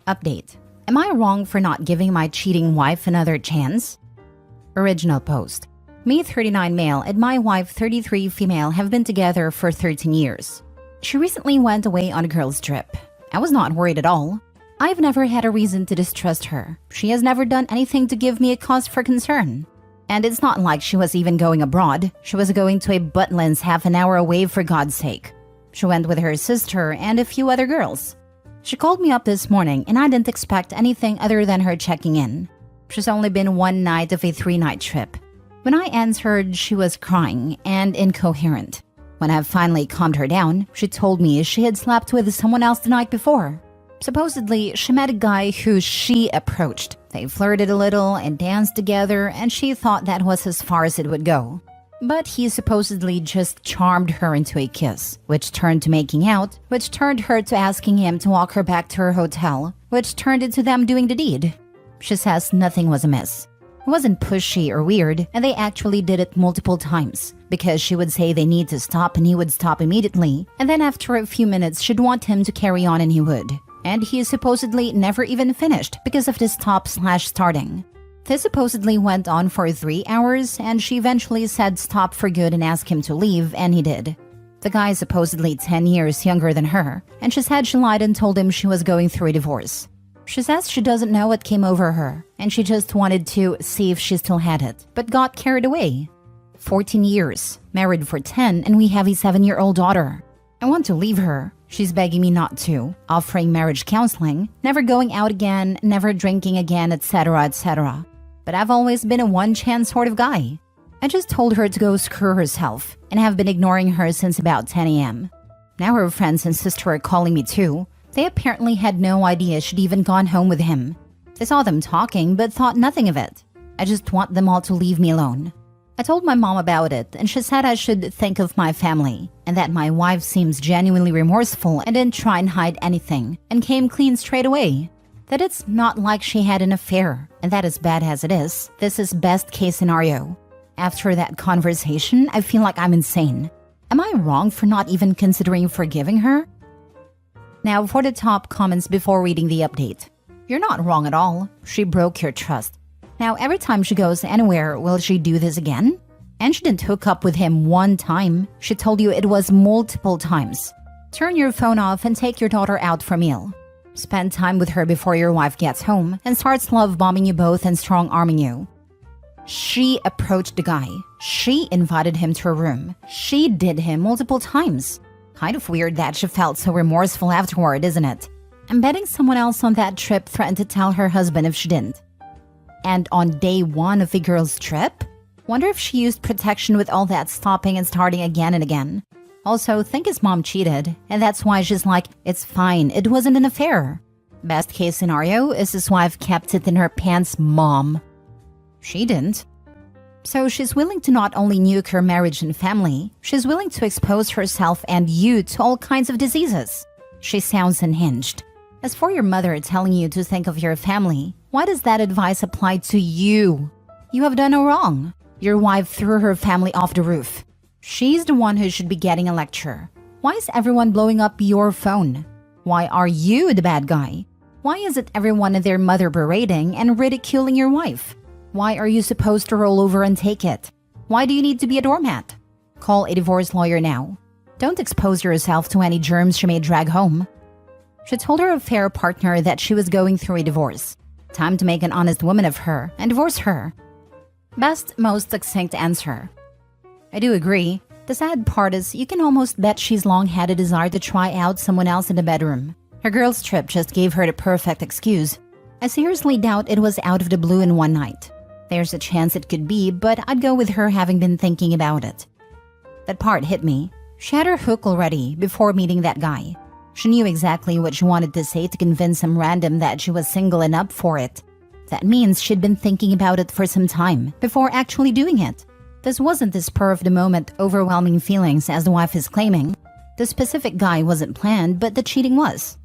Update. Am I wrong for not giving my cheating wife another chance? Original post. Me 39 male and my wife 33 female have been together for 13 years. She recently went away on a girls' trip. I was not worried at all. I've never had a reason to distrust her. She has never done anything to give me a cause for concern. And it's not like she was even going abroad. She was going to a Butlins half an hour away for God's sake. She went with her sister and a few other girls. She called me up this morning and I didn't expect anything other than her checking in. She's only been one night of a 3-night trip. When I answered, she was crying and incoherent. When I finally calmed her down, she told me she had slept with someone else the night before. Supposedly, she met a guy who she approached. They flirted a little and danced together, and she thought that was as far as it would go. But he supposedly just charmed her into a kiss, which turned to making out, which turned her to asking him to walk her back to her hotel, which turned into them doing the deed. She says nothing was amiss. It wasn't pushy or weird, and they actually did it multiple times, because she would say they need to stop and he would stop immediately, and then after a few minutes she'd want him to carry on and he would. And he supposedly never even finished because of the stop/starting. This supposedly went on for 3 hours, and she eventually said stop for good and asked him to leave, and he did. The guy is supposedly 10 years younger than her, and she said she lied and told him she was going through a divorce. She says she doesn't know what came over her, and she just wanted to see if she still had it, but got carried away. 14 years, married for 10, and we have a 7-year-old daughter. I want to leave her. She's begging me not to, offering marriage counseling, never going out again, never drinking again, etc., etc. But I've always been a one-chance sort of guy. I just told her to go screw herself, and have been ignoring her since about 10 a.m. Now her friends and sister are calling me too. They apparently had no idea she'd even gone home with him. They saw them talking, but thought nothing of it. I just want them all to leave me alone. I told my mom about it, and she said I should think of my family, and that my wife seems genuinely remorseful and didn't try and hide anything, and came clean straight away. That it's not like she had an affair, and that as bad as it is, this is best case scenario. After that conversation, I feel like I'm insane. Am I wrong for not even considering forgiving her? Now for the top comments before reading the update. You're not wrong at all. She broke your trust. Now every time she goes anywhere, will she do this again? And she didn't hook up with him one time. She told you it was multiple times. Turn your phone off and take your daughter out for a meal. Spend time with her before your wife gets home and starts love bombing you both and strong arming you. She approached the guy. She invited him to her room. She did him multiple times. Kind of weird that she felt so remorseful afterward, isn't it? I'm betting someone else on that trip threatened to tell her husband if she didn't. And on day 1 of the girl's trip? Wonder if she used protection with all that stopping and starting again and again. Also, think his mom cheated, and that's why she's like, it's fine, it wasn't an affair. Best case scenario is his wife kept it in her pants, mom. She didn't. So she's willing to not only nuke her marriage and family, she's willing to expose herself and you to all kinds of diseases. She sounds unhinged. As for your mother telling you to think of your family, why does that advice apply to you? You have done no wrong. Your wife threw her family off the roof. She's the one who should be getting a lecture. Why is everyone blowing up your phone? Why are you the bad guy? Why is it everyone and their mother berating and ridiculing your wife? Why are you supposed to roll over and take it? Why do you need to be a doormat? Call a divorce lawyer now. Don't expose yourself to any germs she may drag home. She told her affair partner that she was going through a divorce. Time to make an honest woman of her and divorce her. Best, most succinct answer. I do agree. The sad part is you can almost bet she's long had a desire to try out someone else in the bedroom. Her girl's trip just gave her the perfect excuse. I seriously doubt it was out of the blue in one night. There's a chance it could be, but I'd go with her having been thinking about it. That part hit me. She had her hook already before meeting that guy. She knew exactly what she wanted to say to convince some random that she was single and up for it. That means she'd been thinking about it for some time before actually doing it. This wasn't the spur of the moment overwhelming feelings as the wife is claiming. The specific guy wasn't planned, but the cheating was.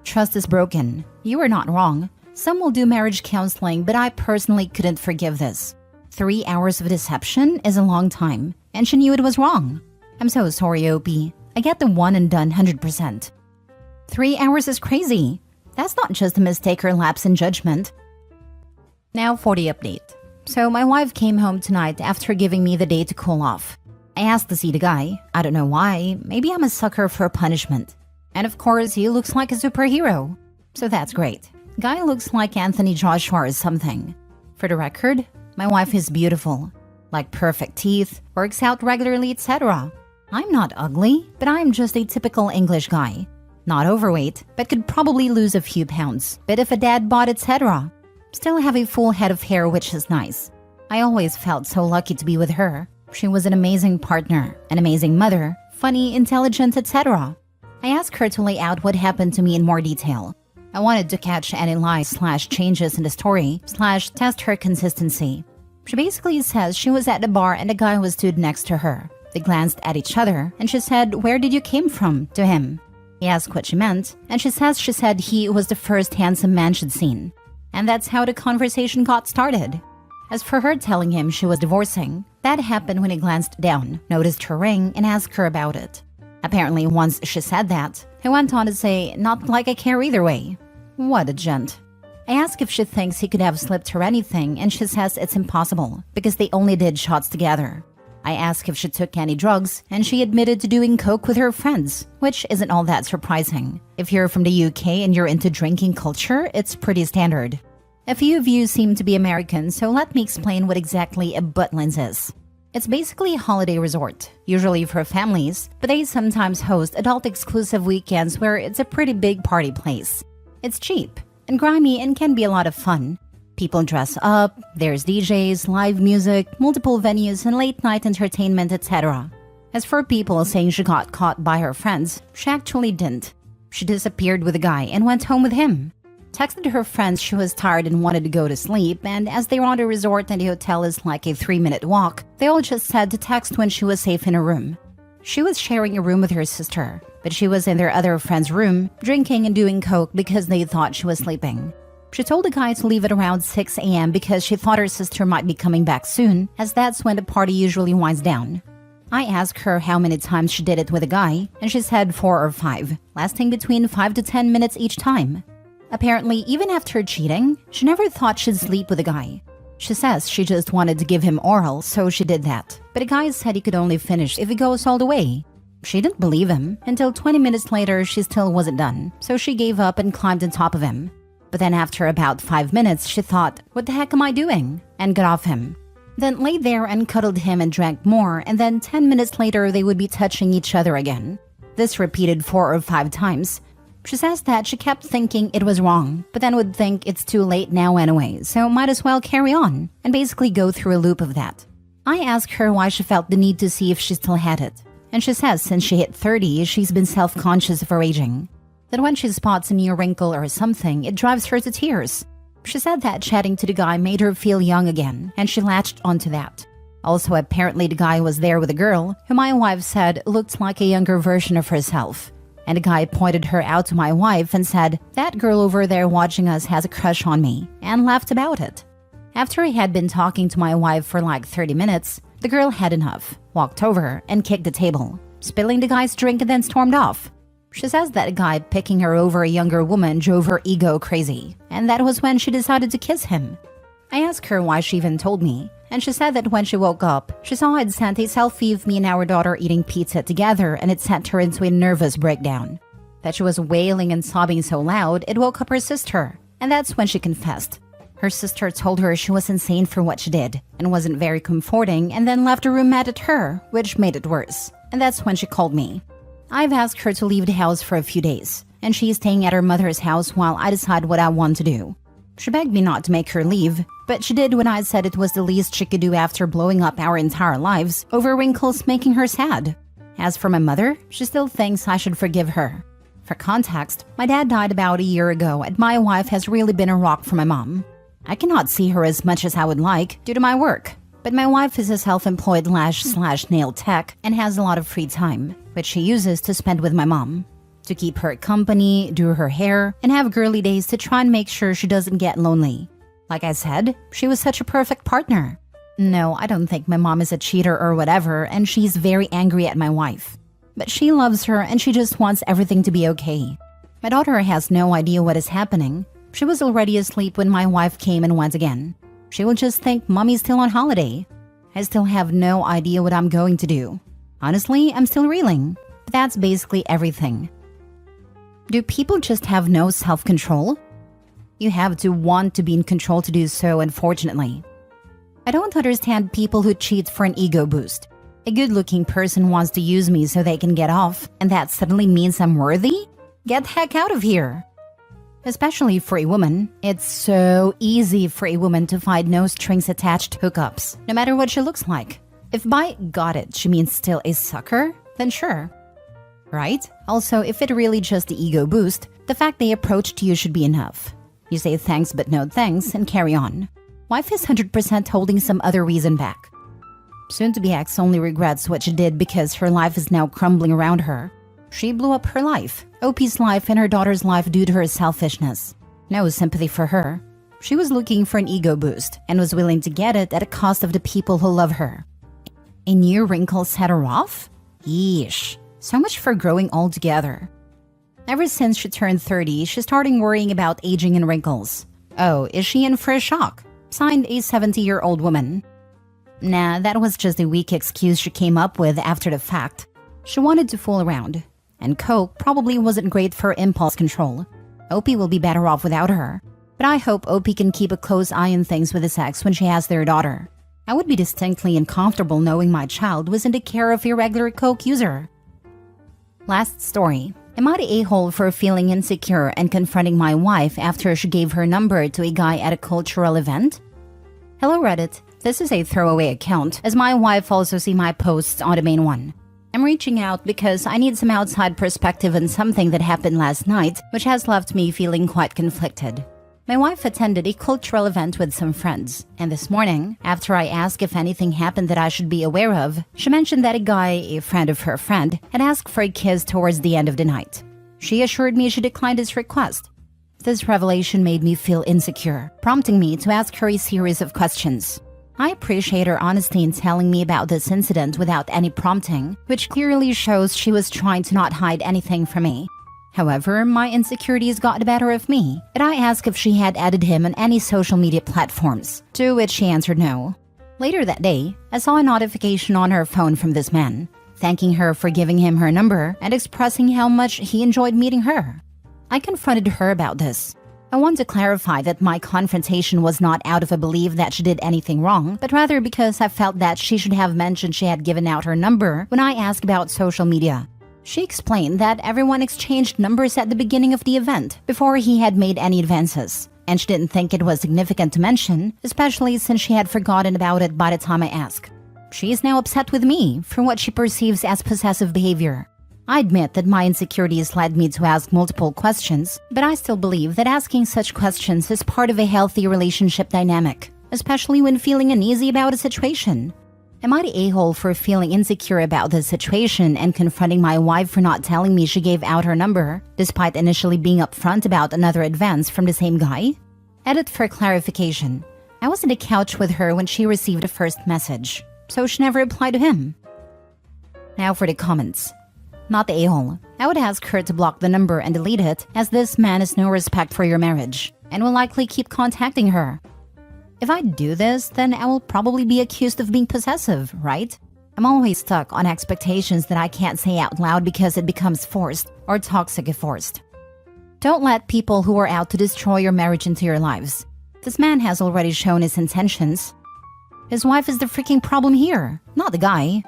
Trust is broken. You are not wrong. Some will do marriage counseling, but I personally couldn't forgive this. 3 hours of deception is a long time, and she knew it was wrong. I'm so sorry, OP. I get the one and done 100%. 3 hours is crazy. That's not just a mistake or lapse in judgment. Now for the update. So my wife came home tonight after giving me the day to cool off. I asked to see the guy. I don't know why. Maybe I'm a sucker for punishment. And of course, he looks like a superhero. So that's great. Guy looks like Anthony Joshua or something. For the record, my wife is beautiful. Like perfect teeth, works out regularly, etc. I'm not ugly, but I'm just a typical English guy. Not overweight, but could probably lose a few pounds. Bit of a dad bod, etc. Still have a full head of hair, which is nice. I always felt so lucky to be with her. She was an amazing partner, an amazing mother, funny, intelligent, etc. I asked her to lay out what happened to me in more detail. I wanted to catch any lies/changes in the story/test her consistency. She basically says she was at the bar and a guy was stood next to her. They glanced at each other and she said, "Where did you came from?" to him. He asked what she meant and she said he was the first handsome man she'd seen. And that's how the conversation got started. As for her telling him she was divorcing, that happened when he glanced down, noticed her ring, and asked her about it. Apparently, once she said that, he went on to say, "Not like I care either way." What a gent. I asked if she thinks he could have slipped her anything, and she says it's impossible, because they only did shots together. I asked if she took any drugs, and she admitted to doing coke with her friends, which isn't all that surprising. If you're from the UK and you're into drinking culture, it's pretty standard. A few of you seem to be American, so let me explain what exactly a Butlins is. It's basically a holiday resort, usually for families, but they sometimes host adult-exclusive weekends where it's a pretty big party place. It's cheap and grimy and can be a lot of fun. People dress up, there's DJs, live music, multiple venues, and late-night entertainment, etc. As for people saying she got caught by her friends, she actually didn't. She disappeared with a guy and went home with him. Texted her friends she was tired and wanted to go to sleep, and as they were on the resort and the hotel is like a 3-minute walk, they all just said to text when she was safe in her room. She was sharing a room with her sister, but she was in their other friend's room, drinking and doing coke because they thought she was sleeping. She told the guy to leave at around 6 a.m. because she thought her sister might be coming back soon, as that's when the party usually winds down. I asked her how many times she did it with a guy, and she said 4 or 5, lasting between 5 to 10 minutes each time. Apparently, even after cheating, she never thought she'd sleep with a guy. She says she just wanted to give him oral, so she did that. But the guy said he could only finish if he goes all the way. She didn't believe him, until 20 minutes later she still wasn't done, so she gave up and climbed on top of him. But then after about 5 minutes, she thought, "What the heck am I doing?" and got off him. Then laid there and cuddled him and drank more, and then 10 minutes later they would be touching each other again. This repeated 4 or 5 times. She says that she kept thinking it was wrong, but then would think it's too late now anyway, so might as well carry on, and basically go through a loop of that. I asked her why she felt the need to see if she still had it, and she says since she hit 30, she's been self-conscious of her aging. That when she spots a new wrinkle or something, it drives her to tears. She said that chatting to the guy made her feel young again, and she latched onto that. Also, apparently the guy was there with a girl, who my wife said looked like a younger version of herself. And the guy pointed her out to my wife and said, "That girl over there watching us has a crush on me," and laughed about it. After he had been talking to my wife for like 30 minutes, the girl had enough, walked over and kicked the table, spilling the guy's drink and then stormed off. She says that a guy picking her over a younger woman drove her ego crazy, and that was when she decided to kiss him. I asked her why she even told me, and she said that when she woke up, she saw I'd sent a selfie of me and our daughter eating pizza together, and it sent her into a nervous breakdown. That she was wailing and sobbing so loud, it woke up her sister, and that's when she confessed. Her sister told her she was insane for what she did, and wasn't very comforting, and then left the room mad at her, which made it worse, and that's when she called me. I've asked her to leave the house for a few days, and she's staying at her mother's house while I decide what I want to do. She begged me not to make her leave, but she did when I said it was the least she could do after blowing up our entire lives over Wrinkles making her sad. As for my mother, she still thinks I should forgive her. For context, my dad died about a year ago, and my wife has really been a rock for my mom. I cannot see her as much as I would like due to my work, but my wife is a self-employed lash/nail tech and has a lot of free time, which she uses to spend with my mom. To keep her company, do her hair, and have girly days to try and make sure she doesn't get lonely. Like I said, she was such a perfect partner. No, I don't think my mom is a cheater or whatever, and she's very angry at my wife. But she loves her and she just wants everything to be okay. My daughter has no idea what is happening. She was already asleep when my wife came and went again. She will just think mommy's still on holiday. I still have no idea what I'm going to do. Honestly, I'm still reeling. But that's basically everything. Do people just have no self-control? You have to want to be in control to do so, unfortunately. I don't understand people who cheat for an ego boost. A good-looking person wants to use me so they can get off, and that suddenly means I'm worthy? Get the heck out of here. Especially for a woman, it's so easy for a woman to find no-strings-attached hookups, no matter what she looks like. If by got it she means still a sucker, then sure. Right? Also, if it really just the ego boost, the fact they approached you should be enough. You say thanks but no thanks and carry on. Wife is 100% holding some other reason back. Soon-to-be ex only regrets what she did because her life is now crumbling around her. She blew up her life, OP's life and her daughter's life due to her selfishness. No sympathy for her. She was looking for an ego boost and was willing to get it at a cost of the people who love her. A new wrinkle set her off? Yeesh. So much for growing old together. Ever since she turned 30, she's starting worrying about aging and wrinkles. Oh, is she in for a shock? Signed, a 70-year-old woman. Nah, that was just a weak excuse she came up with after the fact. She wanted to fool around. And coke probably wasn't great for impulse control. OP will be better off without her. But I hope OP can keep a close eye on things with his ex when she has their daughter. I would be distinctly uncomfortable knowing my child was in the care of a regular coke user. Last story. Am I the a-hole for feeling insecure and confronting my wife after she gave her number to a guy at a cultural event? Hello Reddit. This is a throwaway account, as my wife also see my posts on the main one. I'm reaching out because I need some outside perspective on something that happened last night, which has left me feeling quite conflicted. My wife attended a cultural event with some friends, and this morning, after I asked if anything happened that I should be aware of, she mentioned that a guy, a friend of her friend, had asked for a kiss towards the end of the night. She assured me she declined his request. This revelation made me feel insecure, prompting me to ask her a series of questions. I appreciate her honesty in telling me about this incident without any prompting, which clearly shows she was trying to not hide anything from me. However, my insecurities got the better of me, and I asked if she had added him on any social media platforms, to which she answered no. Later that day, I saw a notification on her phone from this man, thanking her for giving him her number and expressing how much he enjoyed meeting her. I confronted her about this. I want to clarify that my confrontation was not out of a belief that she did anything wrong, but rather because I felt that she should have mentioned she had given out her number when I asked about social media. She explained that everyone exchanged numbers at the beginning of the event before he had made any advances, and she didn't think it was significant to mention, especially since she had forgotten about it by the time I asked. She is now upset with me for what she perceives as possessive behavior. I admit that my insecurities led me to ask multiple questions, but I still believe that asking such questions is part of a healthy relationship dynamic, especially when feeling uneasy about a situation. Am I the a-hole for feeling insecure about this situation and confronting my wife for not telling me she gave out her number, despite initially being upfront about another advance from the same guy? Edit for clarification. I was on the couch with her when she received the first message, so she never replied to him. Now for the comments. Not the a-hole. I would ask her to block the number and delete it, as this man has no respect for your marriage and will likely keep contacting her. If I do this, then I will probably be accused of being possessive, right? I'm always stuck on expectations that I can't say out loud because it becomes forced or toxic if forced. Don't let people who are out to destroy your marriage into your lives. This man has already shown his intentions. His wife is the freaking problem here, not the guy.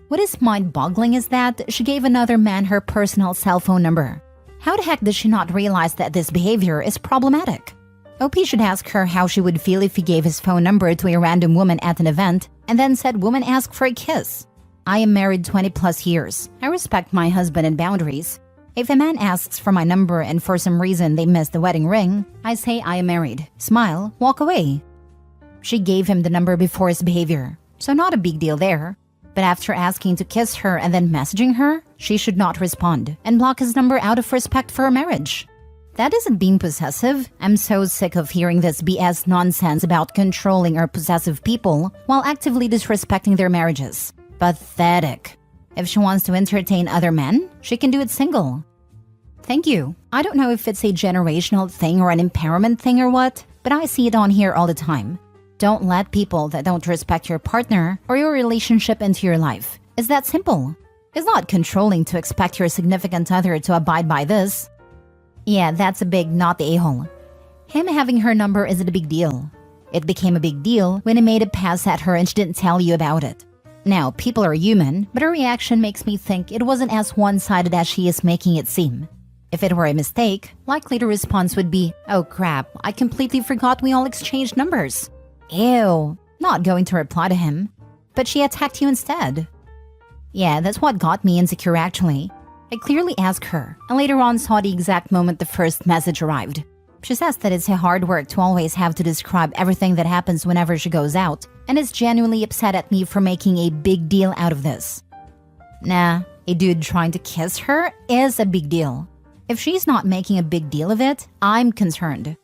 What is mind-boggling is that she gave another man her personal cell phone number. How the heck did she not realize that this behavior is problematic? OP should ask her how she would feel if he gave his phone number to a random woman at an event and then said woman ask for a kiss. I am married 20 plus years. I respect my husband and boundaries. If a man asks for my number and for some reason they miss the wedding ring, I say I am married, smile, walk away. She gave him the number before his behavior, so not a big deal there. But after asking to kiss her and then messaging her, she should not respond and block his number out of respect for her marriage. That isn't being possessive. I'm so sick of hearing this BS nonsense about controlling or possessive people while actively disrespecting their marriages. Pathetic. If she wants to entertain other men, she can do it single. Thank you. I don't know if it's a generational thing or an empowerment thing or what, but I see it on here all the time. Don't let people that don't respect your partner or your relationship into your life. It's that simple. It's not controlling to expect your significant other to abide by this. Yeah, that's a big not the a-hole. Him having her number isn't a big deal. It became a big deal when he made a pass at her and she didn't tell you about it. Now, people are human, but her reaction makes me think it wasn't as one-sided as she is making it seem. If it were a mistake, likely the response would be, "Oh crap, I completely forgot we all exchanged numbers." Ew, not going to reply to him. But she attacked you instead. Yeah, that's what got me insecure actually. I clearly asked her, and later on saw the exact moment the first message arrived. She says that it's a hard work to always have to describe everything that happens whenever she goes out, and is genuinely upset at me for making a big deal out of this. Nah, a dude trying to kiss her is a big deal. If she's not making a big deal of it, I'm concerned.